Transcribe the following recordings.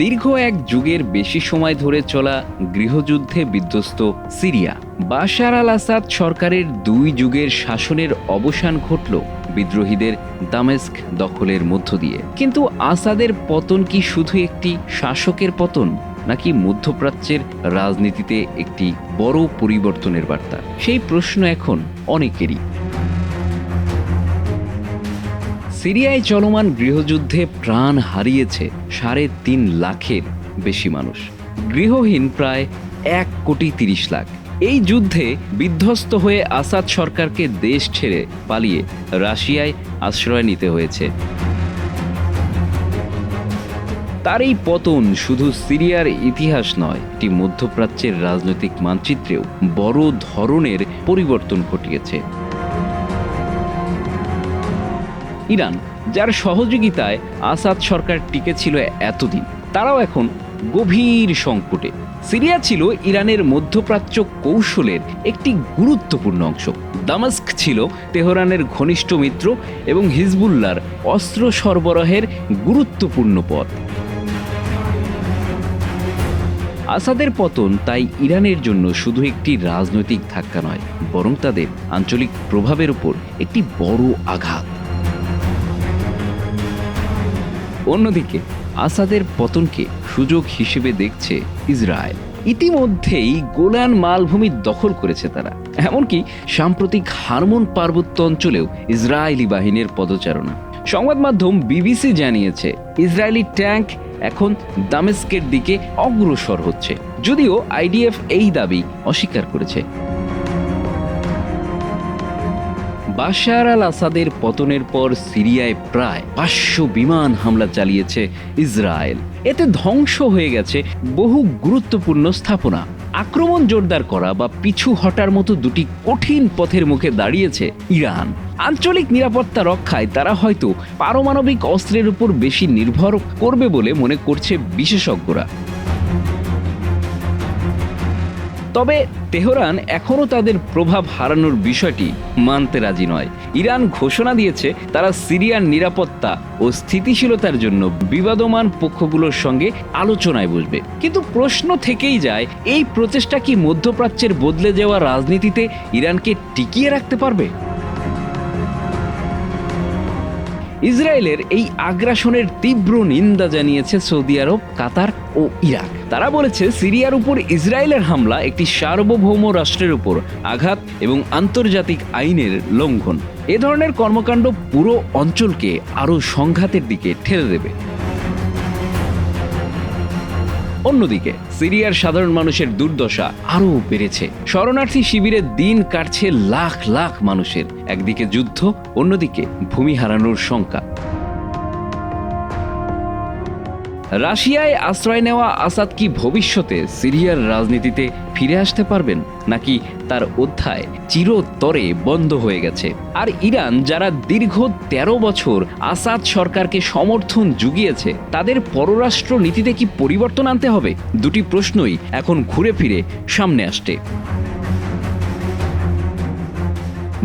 দীর্ঘ এক যুগের বেশি সময় ধরে চলা গৃহযুদ্ধে বিধ্বস্ত সিরিয়া। বাশার আল আসাদ সরকারের 2 যুগের শাসনের অবসান ঘটল বিদ্রোহীদের দামেস্ক দখলের মধ্য দিয়ে। কিন্তু আসাদের পতন কি শুধু একটি শাসকের পতন, নাকি মধ্যপ্রাচ্যের রাজনীতিতে একটি বড় পরিবর্তনের বার্তা? সেই প্রশ্ন এখন অনেকেরই। সিরিয়ায় চলমান গৃহযুদ্ধে প্রাণ হারিয়েছে 3.5 লাখের বেশি মানুষ, গৃহহীন প্রায় 1.30 লাখ। এই যুদ্ধে বিধ্বস্ত হয়ে আসাদ সরকারকে দেশ ছেড়ে পালিয়ে রাশিয়ায় আশ্রয় নিতে হয়েছে। তার এই পতন শুধু সিরিয়ার ইতিহাস নয়, এটি মধ্যপ্রাচ্যের রাজনৈতিক মানচিত্রেও বড় ধরনের পরিবর্তন ঘটিয়েছে। ইরান, যার সহযোগিতায় আসাদ সরকার টিকে ছিল এতদিন, তারাও এখন গভীর সংকটে। সিরিয়া ছিল ইরানের মধ্যপ্রাচ্য কৌশলের একটি গুরুত্বপূর্ণ অংশ। দামেস্ক ছিল তেহরানের ঘনিষ্ঠ মিত্র এবং হিজবুল্লাহর অস্ত্র সরবরাহের গুরুত্বপূর্ণ পথ। আসাদের পতন তাই ইরানের জন্য শুধু একটি রাজনৈতিক ধাক্কা নয়, বরং তাদের আঞ্চলিক প্রভাবের উপর একটি বড় আঘাত। অন্যদিকে আসাদের পতনকে সুযোগ হিসেবে দেখছে ইসরায়েল। ইতিমধ্যেই গোলান মালভূমি দখল করেছে তারা। এমনকি সাম্প্রতিক হারমোন পার্বত্য অঞ্চলেও ইসরায়েলি বাহিনীর পদচারণা। সংবাদ মাধ্যম বিবিসি জানিয়েছে, ইসরায়েলি ট্যাঙ্ক এখন দামেস্কের দিকে অগ্রসর হচ্ছে, যদিও আইডিএফ এই দাবি অস্বীকার করেছে। বাশার আল আসাদের পতনের পর সিরিয়ায় প্রায় 500 বিমান হামলা চালিয়েছে ইসরায়েল। এতে ধ্বংস হয়ে গেছে বহু গুরুত্বপূর্ণ স্থাপনা। আক্রমণ জোরদার করা বা পিছু হটার মতো দুটি কঠিন পথের মুখে দাঁড়িয়েছে ইরান। আঞ্চলিক নিরাপত্তা রক্ষায় তারা হয়তো পারমাণবিক অস্ত্রের উপর বেশি নির্ভর করবে বলে মনে করছে বিশেষজ্ঞরা। তবে তেহরান এখনও তাদের প্রভাব হারানোর বিষয়টি মানতে রাজি নয়। ইরান ঘোষণা দিয়েছে তারা সিরিয়ার নিরাপত্তা ও স্থিতিশীলতার জন্য বিবাদমান পক্ষগুলোর সঙ্গে আলোচনায় বসবে। কিন্তু প্রশ্ন থেকেই যায়, এই প্রচেষ্টা কি মধ্যপ্রাচ্যের বদলে যাওয়া রাজনীতিতে ইরানকে টিকিয়ে রাখতে পারবে? ইসরায়েলের এই আগ্রাসনের তীব্র নিন্দা জানিয়েছে সৌদি আরব, কাতার ও ইরাক। তারা বলেছে, সিরিয়ার উপর ইসরায়েলের হামলা একটি সার্বভৌম রাষ্ট্রের উপর আঘাত এবং আন্তর্জাতিক আইনের লঙ্ঘন। এ ধরনের কর্মকাণ্ড পুরো অঞ্চলকে আরও সংঘাতের দিকে ঠেলে দেবে। অন্যদিকে সিরিয়ার সাধারণ মানুষের দুর্দশা আরও বেড়েছে। শরণার্থী শিবিরে দিন কাটছে লাখ লাখ মানুষের। একদিকে যুদ্ধ, অন্যদিকে ভূমি হারানোর শঙ্কা। রাশিয়ায় আশ্রয় নেওয়া আসাদ কি ভবিষ্যতে সিরিয়ার রাজনীতিতে ফিরে আসতে পারবেন, নাকি তার অধ্যায় চিরতরে বন্ধ হয়ে গেছে? আর ইরান, যারা দীর্ঘ 13 বছর আসাদ সরকারকে সমর্থন জুগিয়েছে, তাদের পররাষ্ট্র নীতিতে কি পরিবর্তন আনতে হবে? দুটি প্রশ্নই এখন ঘুরে ফিরে সামনে আসছে।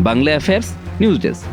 Bangla affairs news desk.